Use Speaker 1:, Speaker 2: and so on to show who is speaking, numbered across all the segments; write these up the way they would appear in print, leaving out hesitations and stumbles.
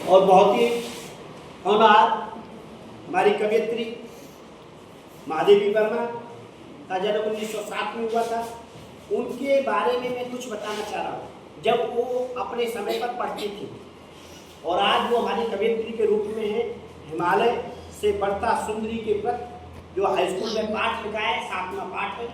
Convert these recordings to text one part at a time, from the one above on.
Speaker 1: और बहुत ही होनहार हमारी कवयित्री महादेवी वर्मा का जन्म 1907 में हुआ था। उनके बारे में मैं कुछ बताना चाह रहा हूँ। जब वो अपने समय पर पढ़ती थी और आज वो हमारी कवयित्री के रूप में है। हिमालय से बढ़ता सुंदरी के प्रति जो हाई स्कूल में पाठ लिखा है, 7वां पाठ है,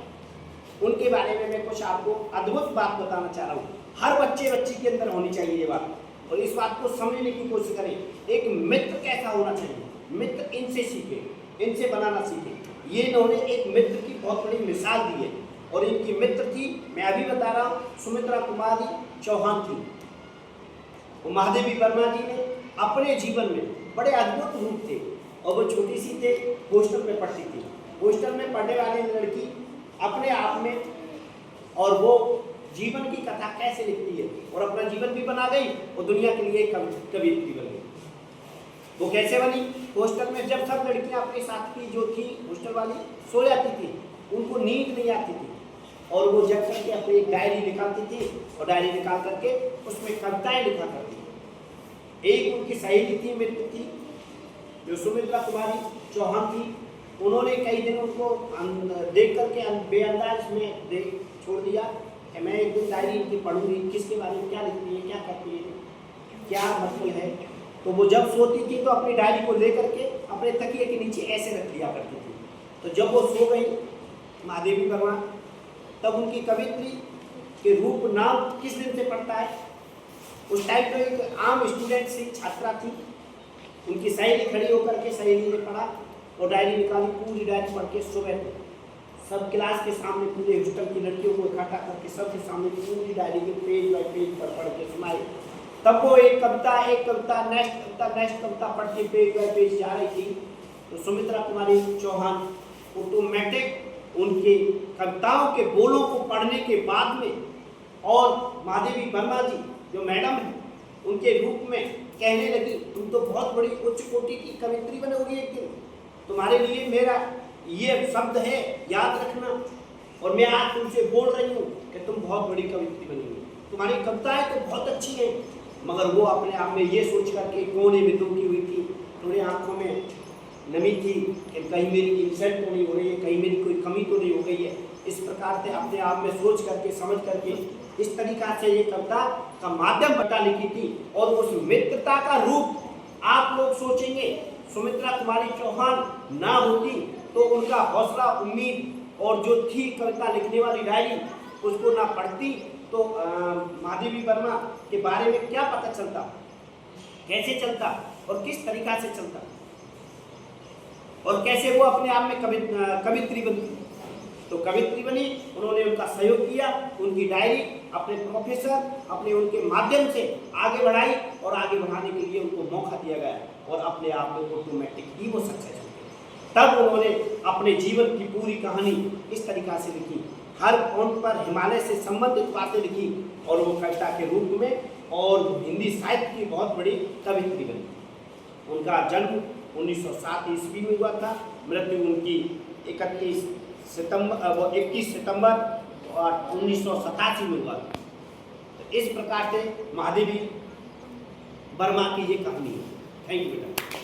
Speaker 1: उनके बारे में मैं कुछ आपको अद्भुत बात बताना चाह रहा हूँ। हर बच्ची के अंदर होनी चाहिए ये बात, और इस बात को समझने की कोशिश करें। एक मित्र कैसा होना चाहिए, मित्र इनसे सीखे, इनसे बनाना सीखे। ये इन्होंने एक मित्र की बहुत बड़ी मिसाल दी है, और इनकी मित्र थी, मैं अभी बता रहा हूँ, सुमित्रा कुमारी चौहान थी। वो महादेवी वर्मा जी ने अपने जीवन में बड़े अद्भुत रूप थे, और वो छोटी सी थे, हॉस्टल में पढ़ती थी। हॉस्टल में पढ़ने वाली लड़की अपने आप में, और वो जीवन की कथा कैसे लिखती है, और अपना जीवन भी बना गई और दुनिया के लिए कवयित्री बन गई। वो कैसे बनी? हॉस्टल में जब सब लड़कियां अपने साथ की जो थी हॉस्टल वाली सो जाती थी, उनको नींद नहीं आती थी, और वो जग करके अपनी एक डायरी निकालती थी, और डायरी निकाल करके उसमें कविताएं लिखा करती थी। एक उनकी सहेली थी, मित्र थी, जो सुमित्रा कुमारी चौहान थी। उन्होंने कई दिन उनको देख करके बेअंदाज में छोड़ दिया कि मैं एक दिन डायरी इनकी पढ़ूंगी, किसके बारे में क्या लिखती है, क्या करती है, क्या मतलब है। तो वो जब सोती थी तो अपनी डायरी को लेकर के अपने तकिए के नीचे ऐसे रख दिया करती थी। तो जब वो सो गई महादेवी वर्मा, तब उनकी कवयित्री के रूप नाम किस दिन से पड़ता है? उस टाइम तो एक आम स्टूडेंट सी छात्रा थी। उनकी सहेली खड़ी होकर के सहेली ने पढ़ा और डायरी निकाली, पूरी डायरी पढ़ के सुबह सब क्लास के सामने, पूरे हॉस्टल की लड़कियों को इकट्ठा करके सबके सामने पूरी डायरी के पेज बाय पेज पर पढ़ के सुनाई। तब वो एक कविता, नेक्स्ट कविता पढ़ के पेज बाय पेज जा रही थी। तो सुमित्रा कुमारी चौहान ऑटोमेटिक उनके कविताओं के बोलों को पढ़ने के बाद में, और महादेवी वर्मा जी जो मैडम है, उनके रूप में कहने लगी, तुम तो बहुत बड़ी उच्च कोटि की कवयित्री बनोगी एक दिन, तुम्हारे लिए मेरा ये शब्द है, याद रखना। और मैं आज तुमसे बोल रही हूँ कि तुम बहुत बड़ी कवयित्री बनेंगी, तुम्हारी कविताएं तो बहुत अच्छी हैं। मगर वो अपने आप में ये सोच करके कोने में दुखी हुई थी, थोड़ी आंखों में नमी थी कि कहीं मेरी इंसल्ट तो नहीं हो रही है, कहीं मेरी कोई कमी तो नहीं हो गई है। इस प्रकार से अपने आप में सोच करके, समझ करके, इस तरीका से ये कविता का माध्यम बता लिखी थी। और उस मित्रता का रूप आप लोग सोचेंगे, सुमित्रा कुमारी चौहान ना होती तो उनका हौसला, उम्मीद और जो थी कविता लिखने वाली डायरी, उसको ना पढ़ती तो महादेवी वर्मा के बारे में क्या पता चलता, कैसे चलता और किस तरीका से चलता, और कैसे वो अपने आप में कवयित्री बनी। तो कवयित्री बनी, उन्होंने उनका सहयोग किया, उनकी डायरी अपने प्रोफेसर, अपने उनके माध्यम से आगे बढ़ाई, और आगे बढ़ाने के लिए उनको मौका दिया गया, और अपने आप में ऑटोमेटिकली वो सक्सेस हो गए। तब उन्होंने अपने जीवन की पूरी कहानी इस तरीका से लिखी, हर पॉइंट पर हिमालय से संबंधित बातें लिखी, और वो कविता के रूप में और हिंदी साहित्य की बहुत बड़ी कवयित्री बनी। उनका जन्म 1907 ईस्वी में हुआ था, मृत्यु उनकी 21 सितंबर 1987 में हुआ था। तो इस प्रकार से महादेवी वर्मा की ये कहानी है। थैंक यू बेटा।